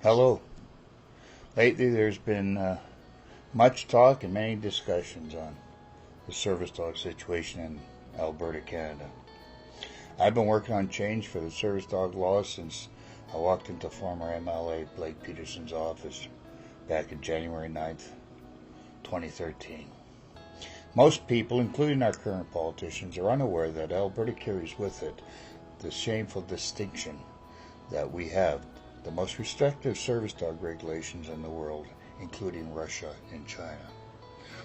Hello. Lately there's been much talk and many discussions on the service dog situation in Alberta, Canada. I've been working on change for the service dog law since I walked into former MLA Blake Peterson's office back in January 9th, 2013. Most people, including our current politicians, are unaware that Alberta carries with it the shameful distinction that we have the most restrictive service dog regulations in the world, including Russia and China.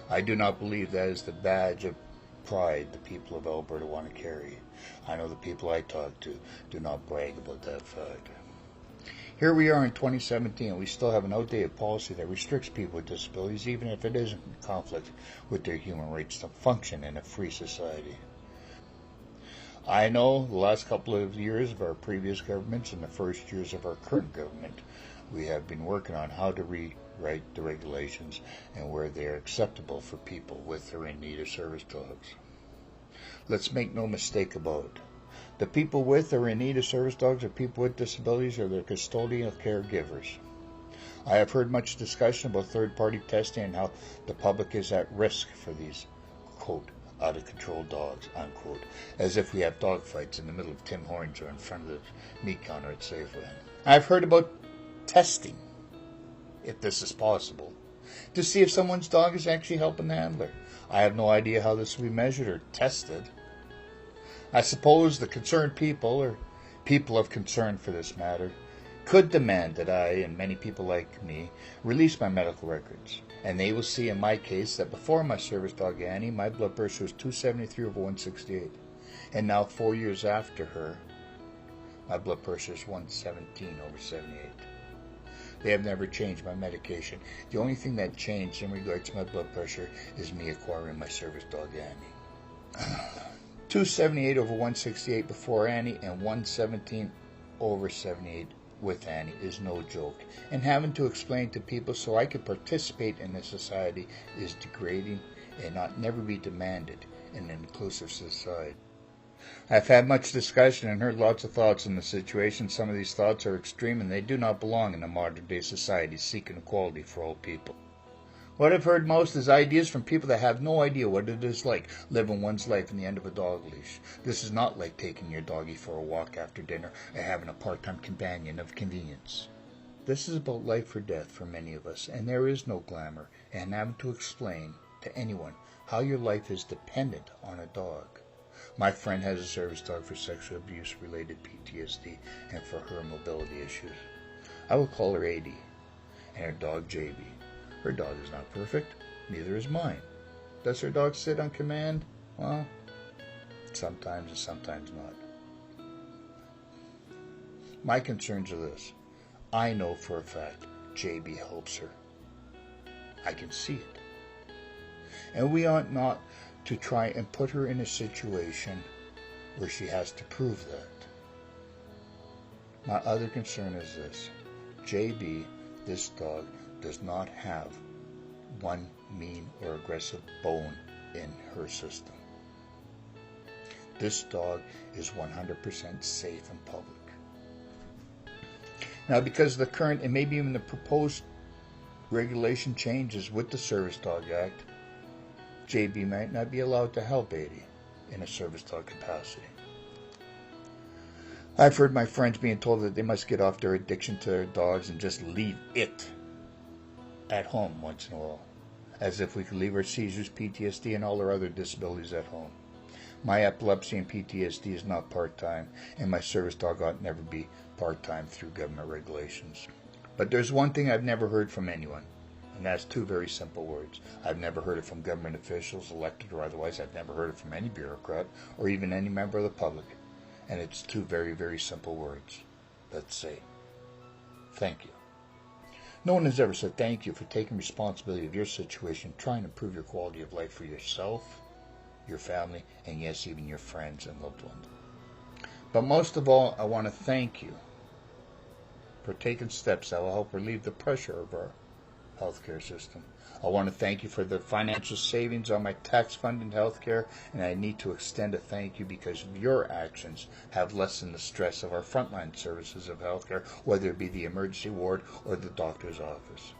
I do not believe that is the badge of pride the people of Alberta want to carry. I know the people I talk to do not brag about that fact. Here we are in 2017, and we still have an outdated policy that restricts people with disabilities, even if it isn't in conflict with their human rights to function in a free society. I know the last couple of years of our previous governments and the first years of our current government, we have been working on how to rewrite the regulations and where they are acceptable for people with or in need of service dogs. Let's make no mistake about it. The people with or in need of service dogs or people with disabilities are their custodial caregivers. I have heard much discussion about third-party testing and how the public is at risk for these, quote, out-of-control dogs, unquote, as if we have dog fights in the middle of Tim Hortons or in front of the meat counter at Safeway. I've heard about testing, if this is possible, to see if someone's dog is actually helping the handler. I have no idea how this will be measured or tested. I suppose the concerned people, or people of concern for this matter, could demand that I, and many people like me, release my medical records. And they will see in my case that before my service dog Annie, my blood pressure was 273/168. And now 4 years after her, my blood pressure is 117/78. They have never changed my medication. The only thing that changed in regards to my blood pressure is me acquiring my service dog Annie. 278/168 before Annie and 117/78 with Annie is no joke, and having to explain to people so I could participate in this society is degrading and not never be demanded in an inclusive society. I've had much discussion and heard lots of thoughts on the situation. Some of these thoughts are extreme and they do not belong in a modern-day society seeking equality for all people. What I've heard most is ideas from people that have no idea what it is like living one's life in the end of a dog leash. This is not like taking your doggie for a walk after dinner or having a part-time companion of convenience. This is about life or death for many of us, and there is no glamour in having to explain to anyone how your life is dependent on a dog. My friend has a service dog for sexual abuse-related PTSD and for her mobility issues. I will call her 80, and her dog JB. Her dog is not perfect, neither is mine. Does her dog sit on command? Well, sometimes and sometimes not. My concerns are this. I know for a fact JB helps her. I can see it. And we ought not to try and put her in a situation where she has to prove that. My other concern is this. JB, this dog, does not have one mean or aggressive bone in her system. This dog is 100% safe in public. Now, because of the current and maybe even the proposed regulation changes with the Service Dog Act, JB might not be allowed to help 80 in a service dog capacity. I've heard my friends being told that they must get off their addiction to their dogs and just leave it at home once in a while, as if we could leave our seizures, PTSD, and all our other disabilities at home. My epilepsy and PTSD is not part-time, and my service dog ought never be part-time through government regulations. But there's one thing I've never heard from anyone, and that's two very simple words. I've never heard it from government officials, elected or otherwise. I've never heard it from any bureaucrat or even any member of the public. And it's two very, very simple words. Let's say, thank you. No one has ever said thank you for taking responsibility of your situation, trying to improve your quality of life for yourself, your family, and yes, even your friends and loved ones. But most of all, I want to thank you for taking steps that will help relieve the pressure of our healthcare system. I want to thank you for the financial savings on my tax-funded healthcare, and I need to extend a thank you because your actions have lessened the stress of our frontline services of healthcare, whether it be the emergency ward or the doctor's office.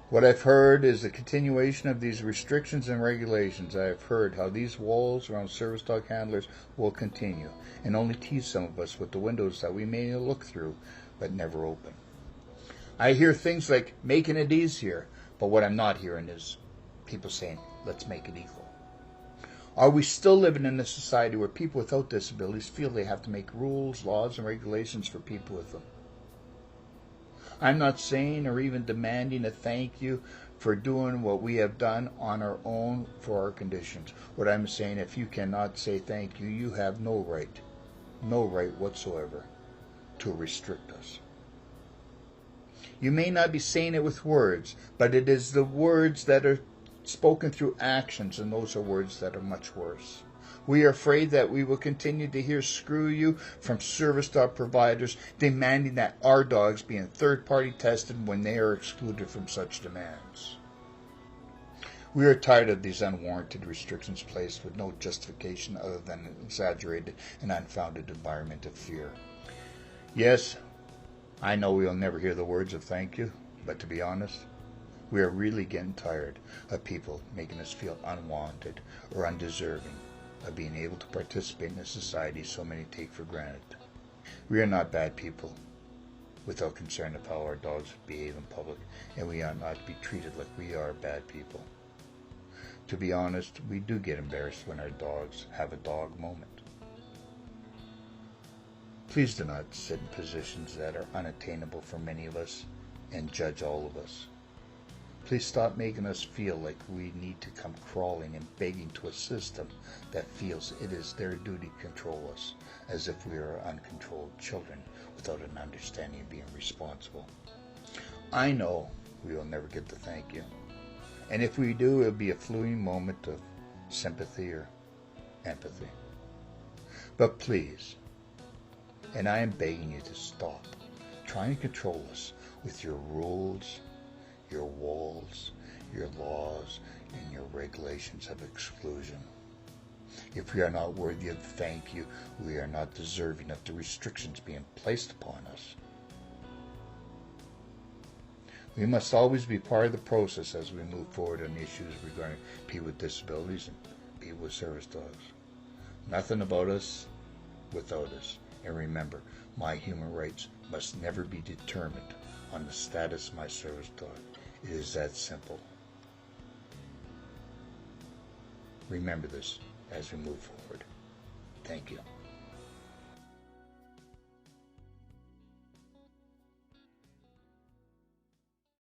What I've heard is the continuation of these restrictions and regulations. I have heard how these walls around service dog handlers will continue and only tease some of us with the windows that we may look through but never open. I hear things like making it easier, but what I'm not hearing is people saying, let's make it equal. Are we still living in a society where people without disabilities feel they have to make rules, laws, and regulations for people with them? I'm not saying or even demanding a thank you for doing what we have done on our own for our conditions. What I'm saying, if you cannot say thank you, you have no right whatsoever to restrict us. You may not be saying it with words, but it is the words that are spoken through actions, and those are words that are much worse. We are afraid that we will continue to hear screw you from service dog providers demanding that our dogs be in third-party tested when they are excluded from such demands. We are tired of these unwarranted restrictions placed with no justification other than an exaggerated and unfounded environment of fear. Yes, I know we'll never hear the words of thank you, but to be honest, we are really getting tired of people making us feel unwanted or undeserving of being able to participate in a society so many take for granted. We are not bad people without concern of how our dogs behave in public, and we ought not to be treated like we are bad people. To be honest, we do get embarrassed when our dogs have a dog moment. Please do not sit in positions that are unattainable for many of us and judge all of us. Please stop making us feel like we need to come crawling and begging to a system that feels it is their duty to control us, as if we are uncontrolled children without an understanding of being responsible. I know we will never get the thank you, and if we do, it will be a fleeting moment of sympathy or empathy. But please, and I am begging you to stop trying to control us with your rules, your walls, your laws, and your regulations of exclusion. If we are not worthy of thank you, we are not deserving of the restrictions being placed upon us. We must always be part of the process as we move forward on issues regarding people with disabilities and people with service dogs. Nothing about us without us. And remember, my human rights must never be determined on the status of my service dog. It is that simple. Remember this as we move forward. Thank you.